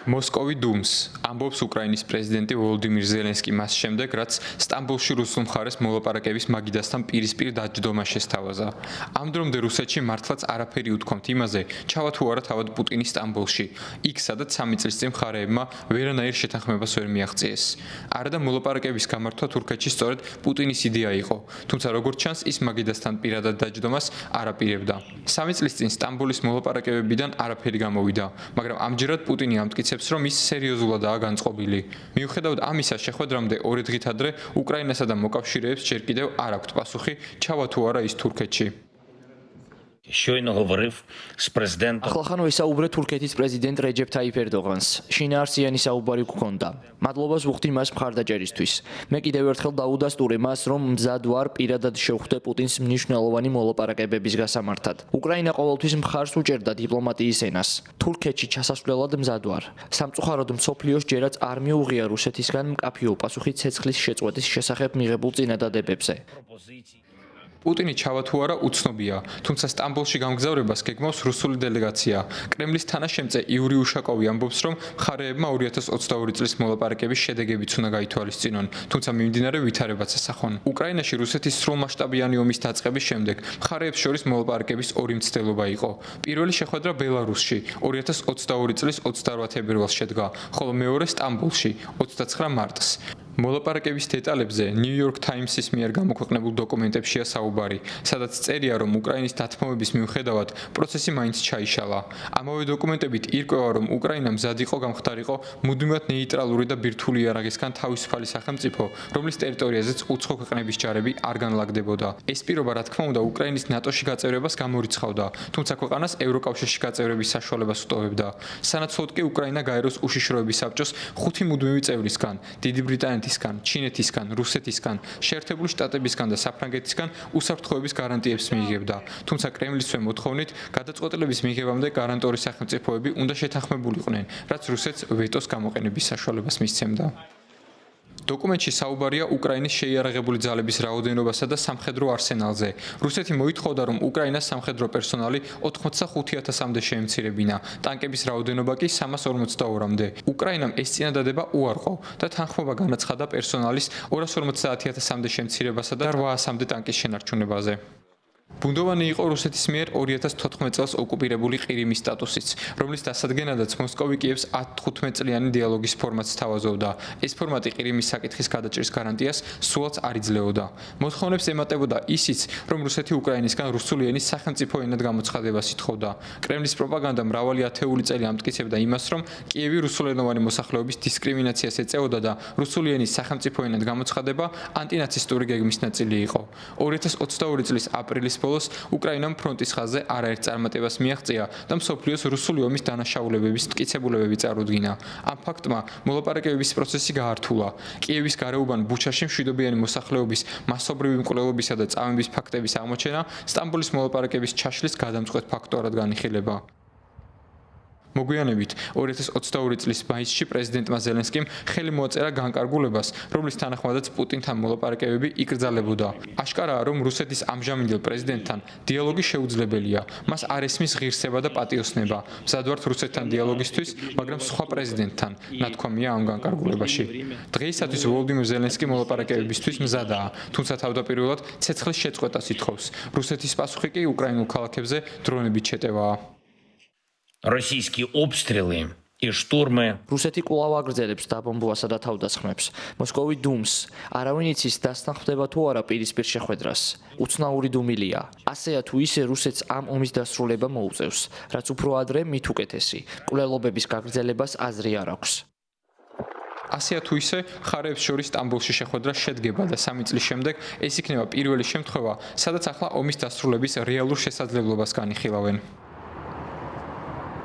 მოსკოვი დუმს ამბობს უკრაინის პრეზიდენტი ვოლოდიმირ ზელენსკი მას შემდეგ, რაც სტამბოლში რუსულ მხარეს მოლაპარაკების მაგიდასთან პირისპირ დაჯდომა შესთავაზა. ამ დრომდე რუსეთში მართლაც არაფერი უთქვამთ იმაზე, ჩავა თუ არა თავად პუტინი სტამბოლში, იქ სადაც 3 წლის წინ მხარეებმა ვერანაირ შეთანხმებას ვერ მიაღწიეს. არადა მოლაპარაკების გამართვა თურქეთში სწორედ პუტინის იდეა იყო, თუმცა როგორც ჩანს, ის მაგიდასთან პირადად დაჯდომას არ აპირებდა. 3 წლის წინ სტამბოლის მოლაპარაკებებიდან არაფერი გამოვიდა, მაგრამ ამჯერად პუტინი ამტკიცებს, რომ ის სერიოზულადაა განწყობილი. მიუხედავად ამისა, შეხვედრამდე 2 დღით ადრე უკრაინასა და მოკავშირეებს ჯერ კიდევ არ აქვთ პასუხი, ჩავა თუ არა ის თურქეთში. Щойно говорив з президентом. Ახლახანო ისაუბრე თურქეთის პრეზიდენტ რეჯეფ თაიფ ერდოღანს. შინაარსიანი საუბარი გქონდა. მადლობას ვუხდი მას მხარდაჭერისთვის. მე კიდევ ერთხელ დაუდასტურე მას, რომ მზად ვარ პირადად შევხვდე პუტინს მნიშვნელოვანი მოლაპარაკებების გასამართად. უკრაინა ყოველთვის მხარს უჭერდა დიპლომატიის ენას. თურქეთში ჩასასვლელად მზად ვარ. სამწუხაროდ მსოფლიოს ჯერაც არ მიუღია რუსეთისგან მკაფიო პასუხი ცეცხლის შეწყვეტის შესახებ მიღებულ წინადადებებზე. პუტინი ჩავა თუ არა უცნობია, თუმცა სტამბოლში გამგზავრებას გეგმავს რუსული დელეგაცია. კრემლის თანაშემწე იური უშაკოვი ამბობს, რომ მხარეებმა 2022 წლის მოლაპარაკების შედეგებიც უნდა გაითვალისწინონ, თუმცა მიმდინარე ვითარებაც ასახონ. უკრაინაში რუსეთის სრულმასშტაბიანი ომის დაწყების შემდეგ მხარეებს შორის მოლაპარაკების 2 მცდელობა იყო. პირველი შეხვედრა ბელარუსში 2022 წლის 28 თებერვალს შედგა, ხოლო მეორე სტამბოლში 29 მარტს. მოლაპარაკების დეტალებზე New York Times-ის მიერ გამოქვეყნებულ დოკუმენტებშია საუბარი, სადაც წერია, რომ უკრაინის დათმობების მიუხედავად პროცესი მაინც ჩაიშალა. ამავე დოკუმენტებით ირკვევა, რომ უკრაინა მზად იყო გამხდარიყო მუდმივად ნეიტრალური და ბირთვული იარაღისგან თავისუფალი სახელმწიფო, რომლის ტერიტორიაზეც უცხო ქვეყნების ჯარები არ განლაგდებოდა. ეს პირობა, რა თქმა უნდა, უკრაინის ნატოში გაწევრებას გამორიცხავდა, თუმცა ქვეყანას ევროკავშირში გაწევრების საშუალებას უტოვებდა. სანაცვლოდ კი უკრაინა გაეროს უშიშროების საბჭოს 5 მუდმივი წევრისგან, დიდი ბრიტანეთის ჩინეთისგან, რუსეთისგან, შეერთებული შტატებისგან და საფრანგეთისგან უსაფრთხოების გარანტიებს მიიღებდა. თუმცა კრემლისვე მოთხოვნით, გადაწყვეტილების მიღებამდე გარანტორი სახელმწიფოები უნდა შეთანხმებულიყვნენ, რაც რუსეთს ვეტოს გამოყენების საშუალებას მისცემდა. დოკუმენტში საუბარია უკრაინის შეიარაღებული ძალების რაოდენობასა და სამხედრო არსენალზე. რუსეთი მოითხოვდა, რომ უკრაინას სამხედრო პერსონალი 85,000-მდე შეემცირებინა, ტანკების რაოდენობა კი 342-მდე. უკრაინამ ეს წინადადება უარყო და თანხმობა განაცხადა პერსონალის 250,000-მდე შემცირებასა და 800-მდე ტანკის შენარჩუნებაზე. ბუნდოვანი იყო რუსეთის მიერ 2014 წელს ოკუპირებული ყირიმის სტატუსიც, რომლის დასადგენადაც მოსკოვი კიევს 15 წლიანი დიალოგის ფორმატს თავაზობდა. ეს ფორმატი ყირიმის საკითხის გადაჭრის გარანტიას სულაც არ იძლეოდა. მოთხოვნებს ემატებოდა ისიც, რომ რუსეთი უკრაინისგან რუსული ენის სახელმწიფო ენად გამოცხადებას ითხოვდა. კრემლის პროპაგანდა მრავალი ათეული წელი ამტკიცებდა იმას, რომ კიევი რუსულენოვანი მოსახლეობის დისკრიმინაციას ეწეოდა და რუსული ენის სახელმწიფო ენად გამოცხადება ანტინაცისტური გეგმის ნაწილი იყო. 2022 წლის აპრილის ბოლოს უკრაინამ ფრონტის ხაზზე არაერთ წარმატებას მიაღწია და მსოფლიოს რუსული ომის დანაშაულებების მტკიცებულებები წარუდგინა. ამ ფაქტმა მოლაპარაკებების პროცესი გაართულა. კიევის გარეუბან ბუჩაში მშვიდობიანი მოსახლეობის მასობრივი მკვლელობისა და წამების ფაქტების აღმოჩენა სტამბოლის მოლაპარაკების ჩაშლის გადამწყვეტ ფაქტორად განიხილება. მოგვიანებით 2022 წლის მაისში პრეზიდენტმა ზელენსკიმ ხელი მოაწერა განკარგულებას, რომლის თანახმადაც პუტინთან მოლაპარაკებები იკრძალებოდა. აშკარაა, რომ რუსეთის ამჟამინდელ პრეზიდენტთან დიალოგი შეუძლებელია. მას არ ესმის ღირსება და პატიოსნება. მზად ვართ რუსეთთან დიალოგისთვის, მაგრამ სხვა პრეზიდენტთან, ნათქვამია ამ განკარგულებაში. დღეისათვის ვოლოდიმირ ზელენსკი მოლაპარაკებებისთვის მზადაა, თუმცა თავდაპირველად ცეცხლის შეწყვეტას ითხოვს. რუსეთის პასუხი კი უკრაინულ ქალაქებზე დრონებით შეტევაა. Російські обстріли і штурми. რუსეთი კვლავ აგრძელებს დაბომბვასა და თავდასხმებს. მოსკოვი დუმს არავინ იცის დასთან ხდება თუ არა პირისპირ შეხვედრას. უცნაური დუმილია. ასეა თუ ისე რუსეთს ამ ომის დასრულება მოუწევს, რაც უფრო ადრე მით უკეთესი. კვლელობების გაგრძელებას აზრი არ აქვს. ასეა თუ ისე მხარეებს შორის სტამბოლში შეხვედრა შედგება და 3 წლის შემდეგ ეს იქნება პირველი შემთხვევა, სადაც ახლა ომის დასრულების რეალურ შესაძლებლობას განიხილავენ.